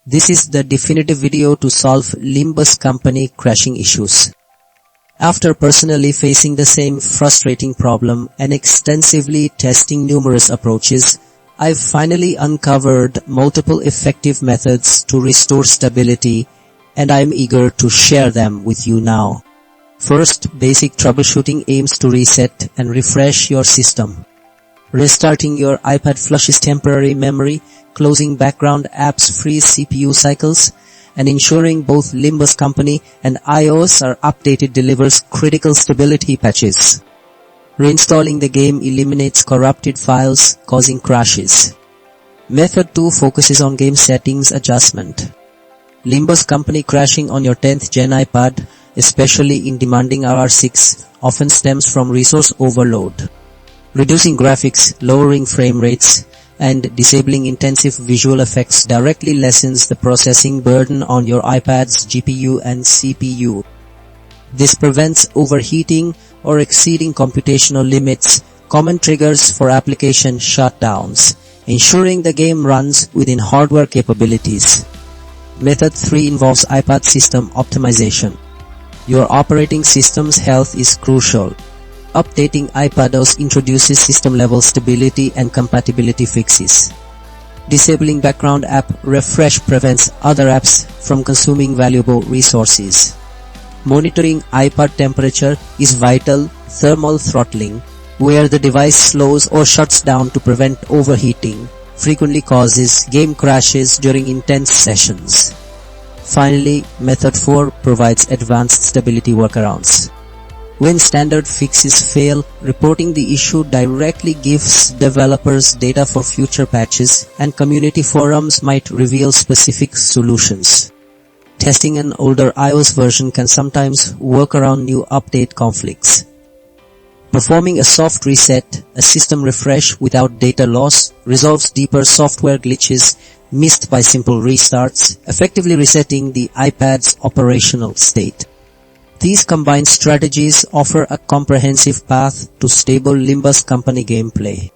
This is the definitive video to solve Limbus Company crashing issues. After personally facing the same frustrating problem and extensively testing numerous approaches, I've finally uncovered multiple effective methods to restore stability, and I'm eager to share them with you now. First, basic troubleshooting aims to reset and refresh your system. Restarting your iPad flushes temporary memory, closing background apps frees CPU cycles, and ensuring both Limbus Company and iOS are updated delivers critical stability patches. Reinstalling the game eliminates corrupted files, causing crashes. Method 2 focuses on game settings adjustment. Limbus Company crashing on your 10th Gen iPad, especially in demanding RR6, often stems from resource overload. Reducing graphics, lowering frame rates, and disabling intensive visual effects directly lessens the processing burden on your iPad's GPU and CPU. This prevents overheating or exceeding computational limits, common triggers for application shutdowns, ensuring the game runs within hardware capabilities. Method 3 involves iPad system optimization. Your operating system's health is crucial. Updating iPadOS introduces system-level stability and compatibility fixes. Disabling background app refresh prevents other apps from consuming valuable resources. Monitoring iPad temperature is vital. Thermal throttling, where the device slows or shuts down to prevent overheating, frequently causes game crashes during intense sessions. Finally, Method 4 provides advanced stability workarounds. When standard fixes fail, reporting the issue directly gives developers data for future patches, and community forums might reveal specific solutions. Testing an older iOS version can sometimes work around new update conflicts. Performing a soft reset, a system refresh without data loss, resolves deeper software glitches missed by simple restarts, effectively resetting the iPad's operational state. These combined strategies offer a comprehensive path to stable Limbus Company gameplay.